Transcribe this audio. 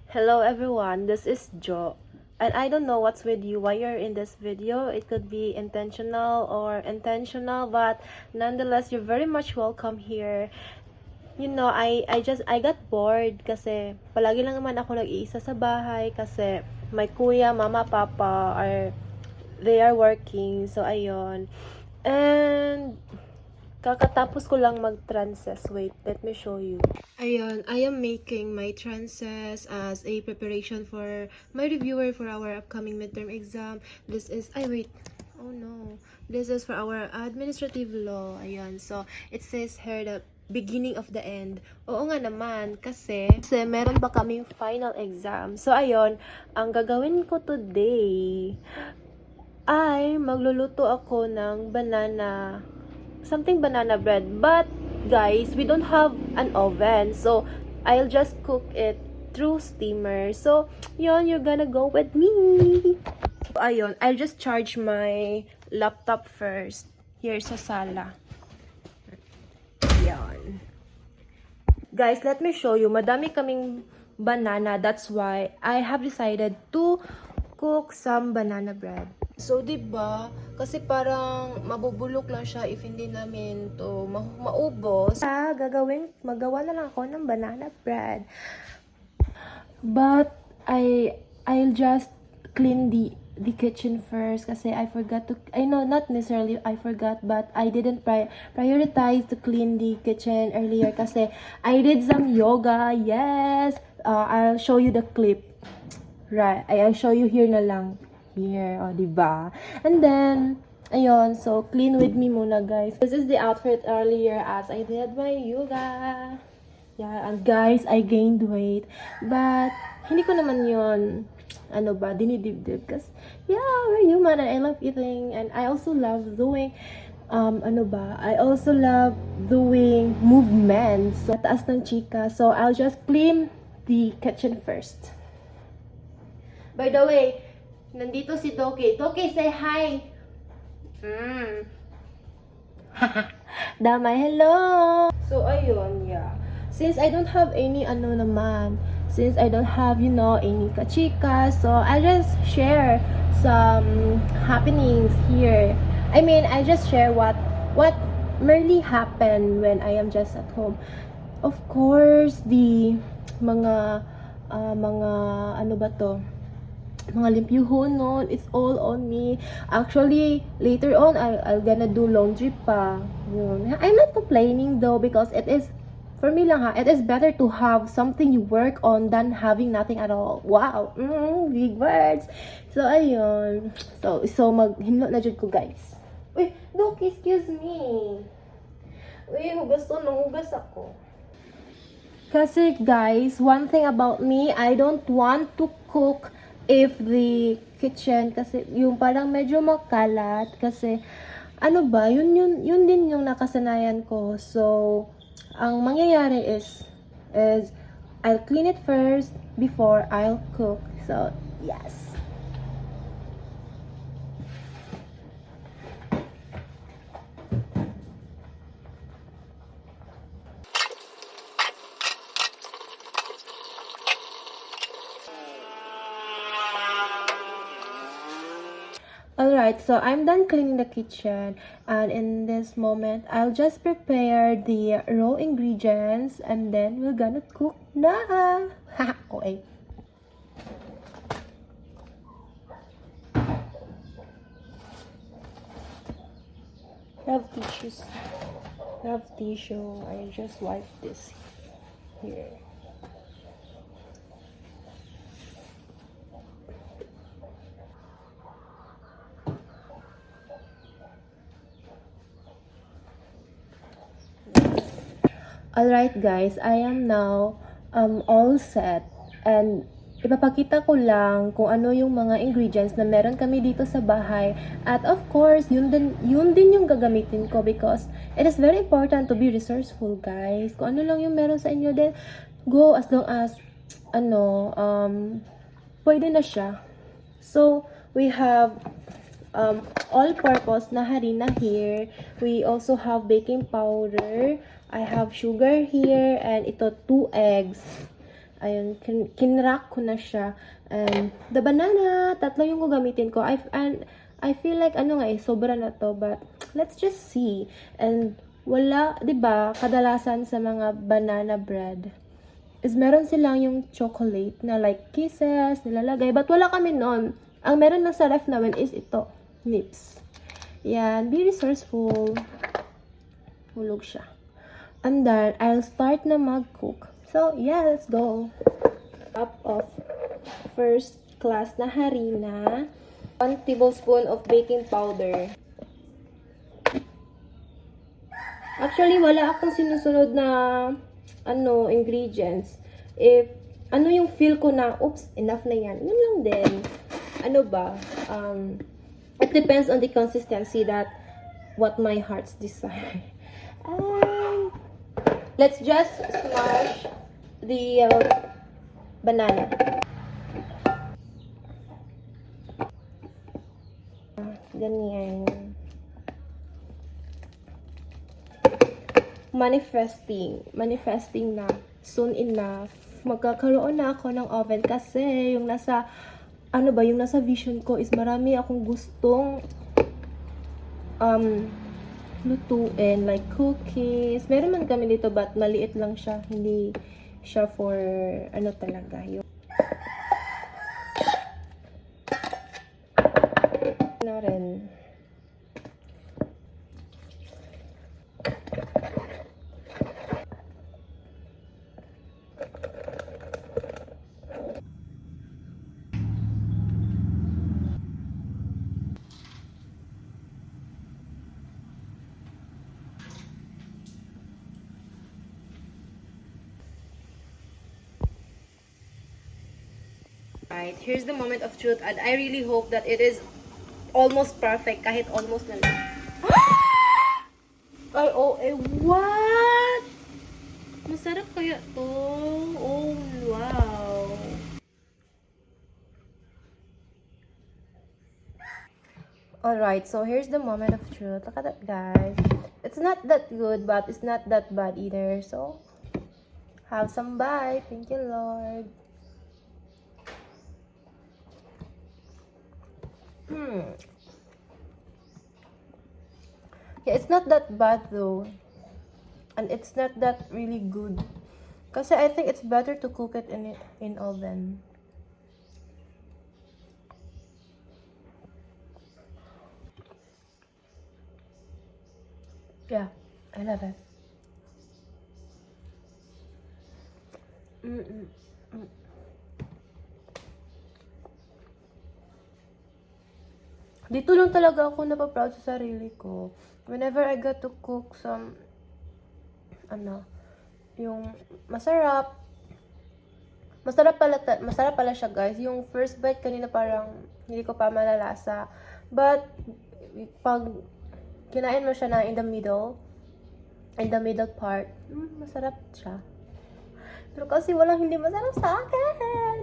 Hello everyone, this is Jo. And I don't know what's with you, why you're in this video. It could be intentional or intentional, but nonetheless, you're very much welcome here. I got bored kasi palagi lang naman ako nag-iisa sa bahay kasi my kuya, mama, papa they are working. So ayun. And kakatapos ko lang mag-trances. Wait, let me show you. Ayun, I am making my trances as a preparation for my reviewer for our upcoming midterm exam. This is, oh no. This is for our administrative law. Ayun, so it says here the beginning of the end. Oo nga naman, kasi meron pa kaming final exam. So ayun, ang gagawin ko today ay magluluto ako ng something banana bread. But guys, we don't have an oven, so I'll just cook it through steamer. So yun, you're gonna go with me. Ayun, I'll just charge my laptop first here sa sala. Yan. Guys, let me show you. Madami kaming banana. That's why I have decided to cook some banana bread. So, diba? Kasi parang mabubulok lang siya if hindi namin to maubos. Magawa na lang ako ng banana bread. But, I'll just clean the kitchen first kasi I forgot to, I know, not necessarily I forgot, but I didn't prioritize to clean the kitchen earlier kasi I did some yoga. Yes! I'll show you the clip. Right, I'll show you here na lang. Here, oh, diba? And then, ayun, so clean with me muna, guys. This is the outfit earlier as I did my yoga. Yeah, and guys, I gained weight. But, hindi ko naman yun, dinidibdib. Kasi, yeah, we're human and I love eating. And I also love doing, I also love doing movements. So, taas ng chika. So, I'll just clean the kitchen first. By the way, nandito si Doki. Doki, say hi! Damay, hello! So, ayun, yeah. Since I don't have any, since I don't have, any kachika, so I just share some happenings here. I just share what merely happened when I am just at home. Of course, the mga mga limpyuhon noon, it's all on me. Actually, later on, I'll gonna do laundry pa. Yun. I'm not complaining though because it is, for me lang it is better to have something you work on than having nothing at all. Wow! Big words! So, ayun. So maghinlo na jud ko, guys. Uy, Doc, excuse me. Uy, hugas ako. Kasi, guys, one thing about me, I don't want to cook if the kitchen kasi yung parang medyo makalat kasi yun din yung nakasanayan ko. So ang mangyayari is I'll clean it first before I'll cook. So yes. Alright, so I'm done cleaning the kitchen, and in this moment, I'll just prepare the raw ingredients and then we're gonna cook na! Okay. Have tissues. Have tissue. I just wipe this here. Alright guys, I am now all set and ipapakita ko lang kung ano yung mga ingredients na meron kami dito sa bahay at of course yun din yung gagamitin ko because it is very important to be resourceful, guys. Kung ano lang yung meron sa inyo, then go as long as pwede na siya. So we have all-purpose na harina here. We also have baking powder. I have sugar here, and ito 2 eggs. Ayun, kinrack ko na siya. And the banana, tatlo yung gagamitin ko. And I feel like, ano nga sobra na to. But, let's just see. And, wala, 'di ba kadalasan sa mga banana bread, is meron silang yung chocolate na like kisses, nilalagay. But wala kami nun. Ang meron lang sa ref namin is ito, nips. Yan, be resourceful. Hulog siya. And then, I'll start na mag-cook. So, yeah, let's go. Cup of first class na harina. 1 tablespoon of baking powder. Actually, wala akong sinusunod na ingredients. If yung feel ko na, oops, enough na yan. Yun lang din. Ano ba? It depends on the consistency that what my heart's desire. Let's just smash the banana. Ganyan. Manifesting na soon enough magkakaroon na ako ng oven kasi yung nasa vision ko is marami akong gustong lutuin, like cookies. Meron man kami dito but maliit lang siya, hindi siya for talaga yung na rin. Right, here's the moment of truth and I really hope that it is almost perfect kahit almost na lang. Ay, what? Masarap kaya to? Oh, wow. Alright, so here's the moment of truth. Look at that, guys. It's not that good, but it's not that bad either. So, have some bite. Thank you, Lord. Yeah, it's not that bad though. And it's not that really good. Kasi I think it's better to cook it in oven. Yeah, I love it. Dito lang talaga ako napaproud sa sarili ko. Whenever I got to cook some, yung masarap pala siya, guys. Yung first bite kanina parang hindi ko pa malalasa. But, pag kinain mo siya na in the middle part, masarap siya. Pero kasi walang hindi masarap sa akin.